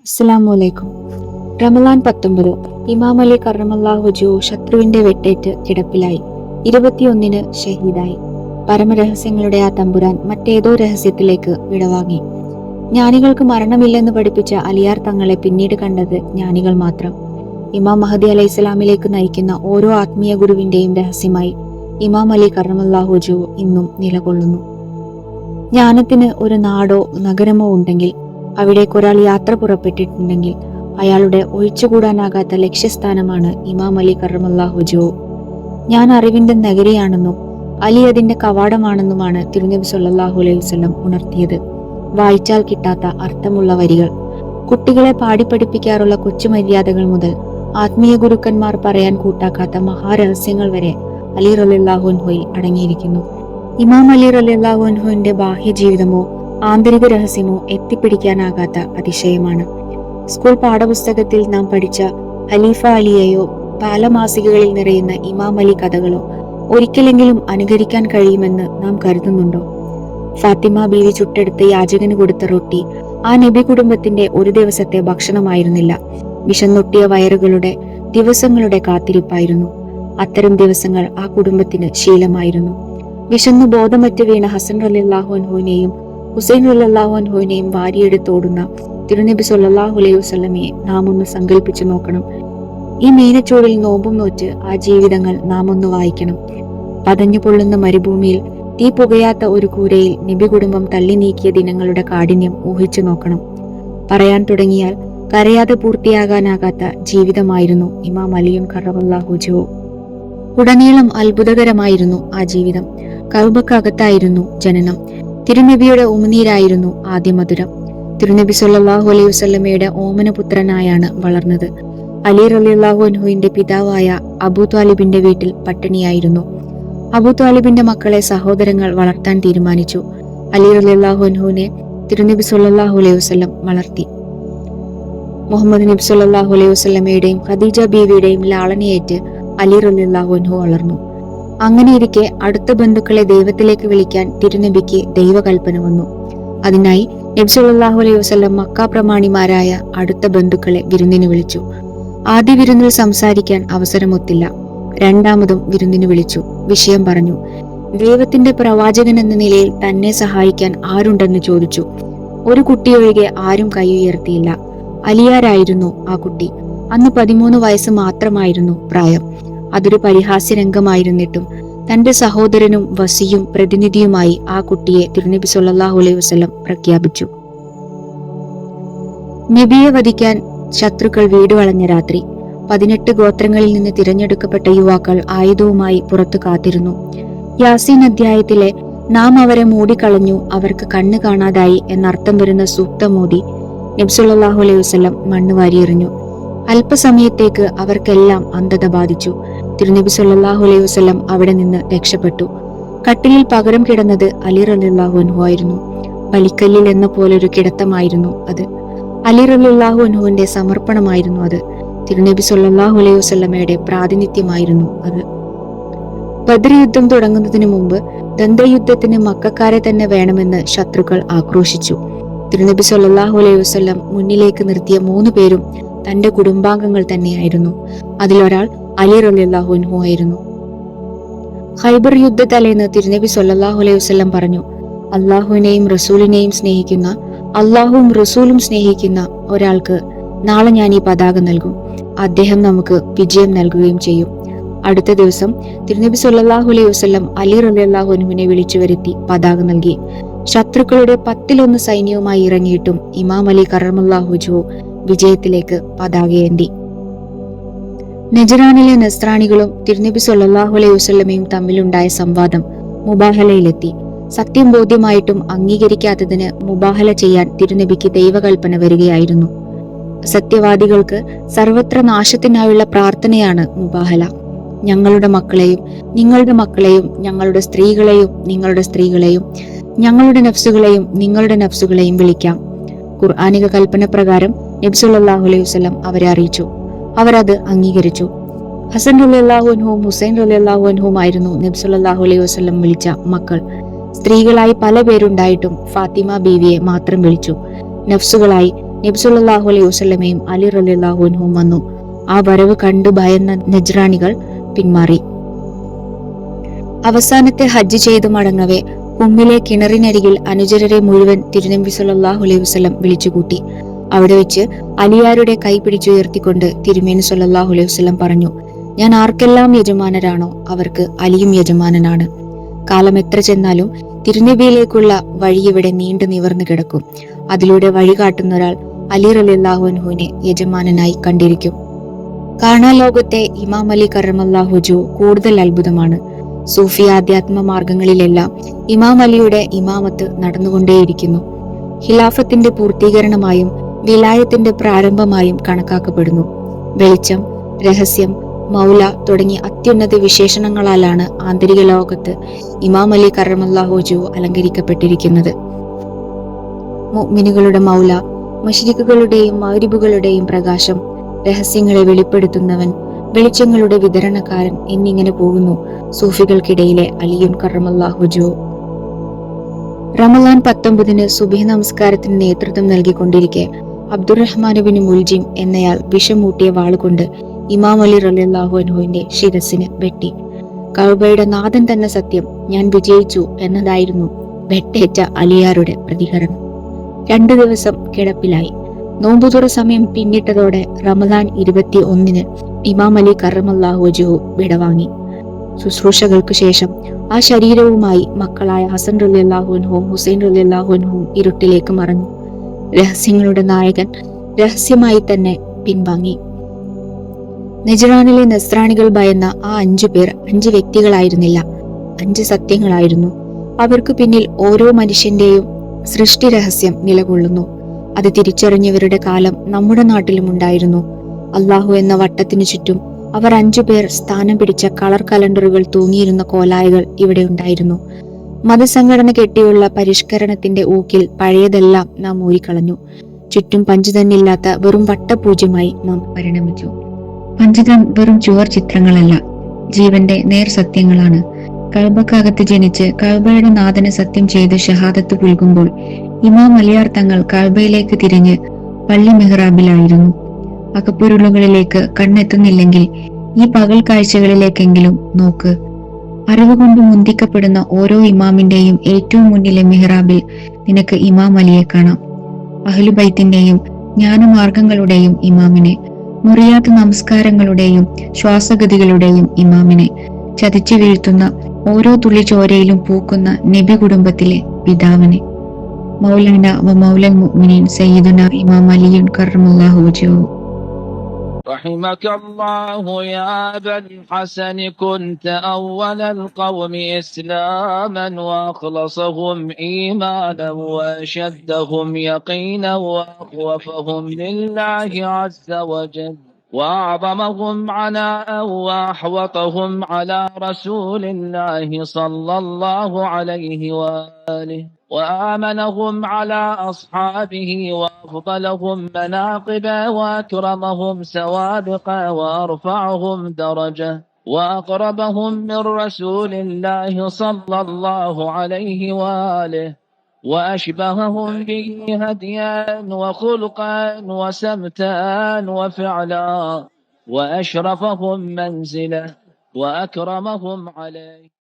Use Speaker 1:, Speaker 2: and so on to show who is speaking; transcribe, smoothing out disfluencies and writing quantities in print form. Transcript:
Speaker 1: അസ്സലാമു റമളാൻ 19. ഇമാം അലി കറമല്ലാഹു വജ്ഹു ശത്രുവിന്റെ വെട്ടേറ്റ് കിടപ്പിലായി. 21-ന് ഷഹീദായി. പരമരഹസ്യങ്ങളുടെ ആ തമ്പുരാൻ മറ്റേതോ രഹസ്യത്തിലേക്ക് വിടവാങ്ങി. ജ്ഞാനികൾക്ക് മരണമില്ലെന്ന് പഠിപ്പിച്ച അലിയാർ തങ്ങളെ പിന്നീട് കണ്ടത് ജ്ഞാനികൾ മാത്രം. ഇമാം മഹദി അലൈഹിസ്സലാമിലേക്ക് നയിക്കുന്ന ഓരോ ആത്മീയ ഗുരുവിന്റെയും രഹസ്യമായി ഇമാം അലി കറമല്ലാഹു വജ്ഹു ഇന്നും നിലകൊള്ളുന്നു. ജ്ഞാനത്തിന് ഒരു നാടോ നഗരമോ ഉണ്ടെങ്കിൽ, അവിടേക്കൊരാൾ യാത്ര പുറപ്പെട്ടിട്ടുണ്ടെങ്കിൽ, അയാളുടെ ഒഴിച്ചുകൂടാനാകാത്ത ലക്ഷ്യസ്ഥാനമാണ് ഇമാം അലി കറമല്ലാഹു വജ്ഹു. ഞാൻ അറിവിന്റെ നഗരിയാണെന്നും അലി അതിന്റെ കവാടമാണെന്നുമാണ് തിരുനബി സല്ലല്ലാഹു അലൈഹി വസല്ലം ഉണർത്തിയത്. വായിച്ചാൽ കിട്ടാത്ത അർത്ഥമുള്ള വരികൾ, കുട്ടികളെ പാടിപ്പഠിപ്പിക്കാറുള്ള കൊച്ചു മര്യാദകൾ മുതൽ ആത്മീയ ഗുരുക്കന്മാർ പറയാൻ കൂട്ടാക്കാത്ത മഹാരഹസ്യങ്ങൾ വരെ അലി റളിയല്ലാഹു അൻഹുവിൽ അടങ്ങിയിരിക്കുന്നു. ഇമാം അലി റളിയല്ലാഹു അൻഹുവിന്റെ ബാഹ്യ ജീവിതമോ ആന്തരിക രഹസ്യമോ എത്തിപ്പിടിക്കാനാകാത്ത അതിശയമാണ്. സ്കൂൾ പാഠപുസ്തകത്തിൽ നാം പഠിച്ച ഖലീഫ അലിയെയോ ബാലമാസികകളിൽ നിറയുന്ന ഇമാം അലി കഥകളോ ഒരിക്കലെങ്കിലും അനുകരിക്കാൻ കഴിയുമെന്ന് നാം കരുതുന്നുണ്ടോ? ഫാത്തിമ ബീവി ചുട്ടെടുത്ത് യാചകന് കൊടുത്ത റൊട്ടി ആ നബി കുടുംബത്തിന്റെ ഒരു ദിവസത്തെ ഭക്ഷണമായിരുന്നില്ല. വിശന്നൊട്ടിയ വയറുകളുടെ ദിവസങ്ങളുടെ കാത്തിരിപ്പായിരുന്നു. അത്തരം ദിവസങ്ങൾ ആ കുടുംബത്തിന് ശീലമായിരുന്നു. വിശന്നു ബോധമറ്റ് വീണ ഹസൻ റളിയല്ലാഹു അൻഹുവിനെയും ഹുസൈൻ റളിയല്ലാഹു അൻഹുവിനെയും വാരിയെടുത്തോടുന്ന തിരുനബി സല്ലല്ലാഹു അലൈഹി വസല്ലമയെ നാം ഒന്ന് സങ്കല്പിച്ചു നോക്കണം. ഈ മീനച്ചൂടിൽ നോമ്പും നോറ്റ് ആ ജീവിതങ്ങൾ നാം ഒന്ന് വായിക്കണം. പതഞ്ഞു പൊള്ളുന്ന മരുഭൂമിയിൽ തീ പുകയാത്ത ഒരു കൂരയിൽ നബി കുടുംബം തള്ളി നീക്കിയ ദിനങ്ങളുടെ കാഠിന്യം ഊഹിച്ചു നോക്കണം. പറയാൻ തുടങ്ങിയാൽ കരയാതെ പൂർത്തിയാകാനാകാത്ത ജീവിതമായിരുന്നു ഇമാം അലിയും കറമല്ലാഹു വജ്ഹു. ഉടനീളം അത്ഭുതകരമായിരുന്നു ആ ജീവിതം. കഅബക്കകത്തായിരുന്നു ജനനം. തിരുനബിയുടെ ഉമിനീരായിരുന്നു ആദ്യ മധുരം. തിരുനബി സല്ലല്ലാഹു അലൈഹി വസല്ലമയുടെ ഓമനപുത്രനായാണ് വളർന്നത്. അലി റളിയല്ലാഹു അൻഹുവിന്റെ പിതാവായ അബൂ ത്വാലിബിന്റെ വീട്ടിൽ പട്ടിണിയായിരുന്നു. അബൂ ത്വാലിബിന്റെ മക്കളെ സഹോദരങ്ങൾ വളർത്താൻ തീരുമാനിച്ചു. അലി റളിയല്ലാഹു അൻഹുവിനെ തിരുനബി സല്ലല്ലാഹു അലൈഹി വസല്ലം വളർത്തി. മുഹമ്മദ് നബി സല്ലല്ലാഹു അലൈഹി വസല്ലമയുടെയും ഖദീജ ബീവിയുടെയും ലാളനയേറ്റ് അലി റളിയല്ലാഹു അൻഹു വളർന്നു. അങ്ങനെയിരിക്കെ അടുത്ത ബന്ധുക്കളെ ദൈവത്തിലേക്ക് വിളിക്കാൻ തിരുനബിക്ക് ദൈവകൽപ്പന വന്നു. അതിനായി നബി സല്ലല്ലാഹു അലൈഹി വസല്ലം മക്ക പ്രമാണിമാരായ അടുത്ത ബന്ധുക്കളെ വിരുന്നിന് വിളിച്ചു. ആദ്യ വിരുന്നിൽ സംസാരിക്കാൻ അവസരമൊത്തില്ല. രണ്ടാമതും വിരുന്നിന് വിളിച്ചു. വിഷയം പറഞ്ഞു. ദൈവത്തിന്റെ പ്രവാചകൻ എന്ന നിലയിൽ തന്നെ സഹായിക്കാൻ ആരുണ്ടെന്ന് ചോദിച്ചു. ഒരു കുട്ടിയൊഴികെ ആരും കൈ ഉയർത്തിയില്ല. അലിയാരായിരുന്നു ആ കുട്ടി. അന്ന് 13 വയസ്സ് മാത്രമായിരുന്നു പ്രായം. അതൊരു പരിഹാസ്യ രംഗമായിരുന്നിട്ടും തന്റെ സഹോദരനും വസിയും പ്രതിനിധിയുമായി ആ കുട്ടിയെ തിരുനബി സല്ലല്ലാഹു അലൈഹി വസല്ലം പ്രഖ്യാപിച്ചു. നബിയെ വധിക്കാൻ ശത്രുക്കൾ വീട് വളഞ്ഞ രാത്രി 18 ഗോത്രങ്ങളിൽ നിന്ന് തിരഞ്ഞെടുക്കപ്പെട്ട യുവാക്കൾ ആയുധവുമായി പുറത്തു കാത്തിരുന്നു. യാസീൻ അധ്യായത്തിലെ നാം അവരെ മൂടിക്കളഞ്ഞു, അവർക്ക് കണ്ണ് കാണാതായി എന്നർത്ഥം വരുന്ന സൂക്തം മോദി നബി സല്ലല്ലാഹു അലൈഹി വസല്ലം മണ്ണ് വാരിയെറിഞ്ഞു. അല്പസമയത്തേക്ക് അവർക്കെല്ലാം അന്ധത ബാധിച്ചു. തിരുനബി സല്ലല്ലാഹു അലൈഹി വസല്ലം അവിടെ നിന്ന് രക്ഷപ്പെട്ടു. കട്ടിലിൽ പകരം കിടന്നത് അലി റളിയല്ലാഹു അൻഹു ആയിരുന്നു. ബലിക്കല്ലിൽ എന്ന പോലൊരു കിടത്തമായിരുന്നു അത്. അലി റളിയല്ലാഹു അൻഹുവിന്റെ സമർപ്പണമായിരുന്നു അത്. തിരുനബി സല്ലല്ലാഹു അലൈഹി വസല്ലമയുടെ പ്രാതിനിധ്യമായിരുന്നു അത്. ബദ്ർ യുദ്ധം തുടങ്ങുന്നതിന് മുമ്പ് ദന്തയുദ്ധത്തിന് മക്കക്കാരെ തന്നെ വേണമെന്ന് ശത്രുക്കൾ ആക്രോശിച്ചു. തിരുനബി സല്ലല്ലാഹു അലൈഹി വസല്ലം മുന്നിലേക്ക് നിർത്തിയ 3 പേരും തന്റെ കുടുംബാംഗങ്ങൾ തന്നെയായിരുന്നു. അതിലൊരാൾ അലി റളിയല്ലാഹു അൻഹു ആയിരുന്നു. ഖൈബർ യുദ്ധ തലേന്ന് തിരുനബി സല്ലല്ലാഹു അലൈഹി വസല്ലം പറഞ്ഞു, അള്ളാഹുവിനെയും റസൂലിനെയും സ്നേഹിക്കുന്ന, അള്ളാഹുവും റസൂലും സ്നേഹിക്കുന്ന ഒരാൾക്ക് നാളെ ഞാൻ ഈ പതാക നൽകും. അദ്ദേഹം നമുക്ക് വിജയം നൽകുകയും ചെയ്യും. അടുത്ത ദിവസം തിരുനബി സല്ലല്ലാഹു അലൈഹി വസല്ലം അലി റളിയല്ലാഹു അൻഹുവിനെ വിളിച്ചു വരുത്തി പതാക നൽകി. ശത്രുക്കളുടെ 10-1 സൈന്യവുമായി ഇറങ്ങിയിട്ടും ഇമാം അലി കറമല്ലാഹു വജ്ഹു വിജയത്തിലേക്ക് പതാകയേന്തി. നജറാനിലെ നസ്രാണികളും തിരുനബി സല്ലല്ലാഹു അലൈഹി വസല്ലമയും തമ്മിലുണ്ടായ സംവാദം മുബാഹലയിലെത്തി. സത്യം ബോധ്യമായിട്ടും അംഗീകരിക്കാത്തതിന് മുബാഹല ചെയ്യാൻ തിരുനബിക്ക് ദൈവകൽപ്പന വരികയായിരുന്നു. സത്യവാദികൾക്ക് സർവത്ര നാശത്തിനായുള്ള പ്രാർത്ഥനയാണ് മുബാഹല. ഞങ്ങളുടെ മക്കളെയും നിങ്ങളുടെ മക്കളെയും, ഞങ്ങളുടെ സ്ത്രീകളെയും നിങ്ങളുടെ സ്ത്രീകളെയും, ഞങ്ങളുടെ നഫ്സുകളെയും നിങ്ങളുടെ നഫ്സുകളെയും വിളിക്കാം. ഖുർആനിക കൽപ്പന പ്രകാരം നബി സല്ലല്ലാഹു അലൈഹി വസല്ലം അവരെ അറിയിച്ചു. അവരത് അംഗീകരിച്ചു. ഹസൻ റളിയല്ലാഹു അൻഹുവും ഹുസൈൻ റളിയല്ലാഹു അൻഹുവുമായിരുന്നു നബി സല്ലല്ലാഹു അലൈഹി വസല്ലം വിളിച്ച മക്കൾ. സ്ത്രീകളായി പല പേരുണ്ടായിട്ടും ഫാത്തിമ ബീവിയെ മാത്രം വിളിച്ചു. നഫ്സുകളായി നബി സല്ലല്ലാഹു അലൈഹി വസല്ലമയും അലി റളിയല്ലാഹു അൻഹുവും വന്നു. ആ വരവ് കണ്ടു ഭയന്ന നജ്റാനികൾ പിന്മാറി. അവസാനത്തെ ഹജ്ജ് ചെയ്തു മടങ്ങവേ ഉമ്മിലെ കിണറിനരികിൽ അനുചരരെ മുഴുവൻ തിരുനബി സല്ലല്ലാഹു അലൈഹി വസല്ലം വിളിച്ചുകൂട്ടി. അവിടെ വെച്ച് അലിയാരുടെ കൈ പിടിച്ചുയർത്തിക്കൊണ്ട് തിരുമേനി സല്ലല്ലാഹു അലൈഹി വസല്ലം പറഞ്ഞു, ഞാൻ ആർക്കെല്ലാം യജമാനരാണോ അവർക്ക് അലിയും യജമാനനാണ്. കാലം എത്ര ചെന്നാലും തിരുനബിയിലേക്കുള്ള വഴി ഇവിടെ നീണ്ടു നിവർന്നു കിടക്കും. അതിലൂടെ വഴി കാട്ടുന്ന ഒരാൾ അലി റളിയല്ലാഹു അൻഹുവിനെ യജമാനനായി കണ്ടിരിക്കും. കാണാലോകത്തെ ഇമാം അലി കറമല്ലാഹു വജ്ഹു കൂടുതൽ അത്ഭുതമാണ്. സൂഫി ആധ്യാത്മ മാർഗങ്ങളിലെല്ലാം ഇമാം അലിയുടെ ഇമാമത്ത് നടന്നുകൊണ്ടേയിരിക്കുന്നു. ഖിലാഫത്തിന്റെ പൂർത്തീകരണമായും വിലായത്തിന്റെ പ്രാരംഭമായും കണക്കാക്കപ്പെടുന്നു. വെളിച്ചം, രഹസ്യം, മൗല തുടങ്ങിയ അത്യുന്നത വിശേഷണങ്ങളാലാണ് ആന്തരിക ലോകത്ത് ഇമാം അലി കറമല്ലാഹു വജ്ഹു അലങ്കരിക്കപ്പെട്ടിരിക്കുന്നത്. മുഅ്മിനുകളുടെ മൗല, മുശ്രിക്കുകളുടെയും മഗ്രിബുകളുടെയും പ്രകാശം, രഹസ്യങ്ങളെ വെളിപ്പെടുത്തുന്നവൻ, വെളിച്ചങ്ങളുടെ വിതരണക്കാരൻ എന്നിങ്ങനെ പോകുന്നു സൂഫികൾക്കിടയിലെ അലിയുൻ കറമല്ലാഹു വജ്ഹു. റമളാൻ 19 സുബ്ഹി നമസ്കാരത്തിന് നേതൃത്വം നൽകിക്കൊണ്ടിരിക്കെ അബ്ദുറഹ്മാൻ ബിൻ മുൽജിം എന്നയാൾ വിഷമൂട്ടിയ വാളുകൊണ്ട് ഇമാം അലി റളിയല്ലാഹു അൻഹുവിന്റെ ശിരസിന് വെട്ടി. കഅബയുടെ നാഥൻ തന്നെ സത്യം, ഞാൻ വിജയിച്ചു എന്നതായിരുന്നു വെട്ടേറ്റ അലിയാരുടെ പ്രതികരണം. 2 ദിവസം കിടപ്പിലായി. നോമ്പുതുറ സമയം പിന്നിട്ടതോടെ റമളാൻ 21 ഇമാം അലി കറമല്ലാഹു വജ്ഹു വിടവാങ്ങി. ശുശ്രൂഷകൾക്കു ശേഷം ആ ശരീരവുമായി മക്കളായ ഹസൻ റളിയല്ലാഹു അൻഹുവും ഹുസൈൻ റളിയല്ലാഹു അൻഹുവും ഇരുട്ടിലേക്ക് മറഞ്ഞു. രഹസ്യങ്ങളുടെ നായകൻ രഹസ്യമായി തന്നെ പിൻവാങ്ങി. നജ്റാനിലെ നസ്രാണികൾ ഭയന്ന ആ 5 പേർ 5 വ്യക്തികളായിരുന്നില്ല, 5 സത്യങ്ങളായിരുന്നു. അവർക്ക് പിന്നിൽ ഓരോ മനുഷ്യന്റെയും സൃഷ്ടി രഹസ്യം നിലകൊള്ളുന്നു. അത് തിരിച്ചറിഞ്ഞവരുടെ കാലം നമ്മുടെ നാട്ടിലും ഉണ്ടായിരുന്നു. അള്ളാഹു എന്ന വട്ടത്തിനു ചുറ്റും അവർ 5 പേർ സ്ഥാനം പിടിച്ച കളർ കലണ്ടറുകൾ തൂങ്ങിയിരുന്ന കോലായകൾ ഇവിടെ ഉണ്ടായിരുന്നു. മതസംഘടന കെട്ടിയുള്ള പരിഷ്കരണത്തിന്റെ ഊക്കിൽ പഴയതെല്ലാം നാം ഊരിക്കളഞ്ഞു. ചുറ്റും പഞ്ചുതന്നില്ലാത്ത വെറും വട്ടപൂജ്യമായി നാം പരിണമിച്ചു. പഞ്ചുതൻ വെറും ചുവർ ചിത്രങ്ങളല്ല, ജീവന്റെ നേർ സത്യങ്ങളാണ്. കഅബക്കകത്ത് ജനിച്ച് കഅബയുടെ നാഥനെ സത്യം ചെയ്ത് ഷഹാദത്ത് പുൽകുമ്പോൾ ഇമാം അലിയാർ തങ്ങൾ കഅബയിലേക്ക് തിരിഞ്ഞ് പള്ളി മെഹ്റാബിലായിരുന്നു. അകപ്പൊരുളുകളിലേക്ക് കണ്ണെത്തുന്നില്ലെങ്കിൽ ഈ പകൽ കാഴ്ചകളിലേക്കെങ്കിലും നോക്ക്. അറിവുകൊണ്ട് മുന്തിക്കപ്പെടുന്ന ഓരോ ഇമാമിന്റെയും ഏറ്റവും മുന്നിലെ മെഹ്റാബിൽ നിനക്ക് ഇമാം അലിയെ കാണാം. അഹ്ലുബൈത്തിന്റെയും ജ്ഞാനമാർഗങ്ങളുടെയും ഇമാമിനെ, മുറിയാത്ത നമസ്കാരങ്ങളുടെയും ശ്വാസഗതികളുടെയും ഇമാമിനെ, ചതിച്ചു വീഴ്ത്തുന്ന ഓരോ തുള്ളി ചോരയിലും പൂക്കുന്ന നബി കുടുംബത്തിലെ പിതാവിനെ. മൗലാന വ മൗലൽ മുഅ്മിനീൻ സയ്യിദുന ഇമാം അലിയുൻ കറമല്ലാഹു വജ്ഹു.
Speaker 2: رحمك الله يا أبا الحسن، كنت أول القوم إسلاما وأخلصهم إيمانا وأشدهم يقينا وأخوفهم لله عز وجل وأعظمهم عناء وأحوطهم على رسول الله صلى الله عليه وآله وآمنهم على أصحابه وأفضلهم مناقبا وأكرمهم سوابقا وأرفعهم درجة وأقربهم من رسول الله صلى الله عليه وآله وأشبههم به هديا وخلقا وسمتا وفعلا وأشرفهم منزلة وأكرمهم عليه.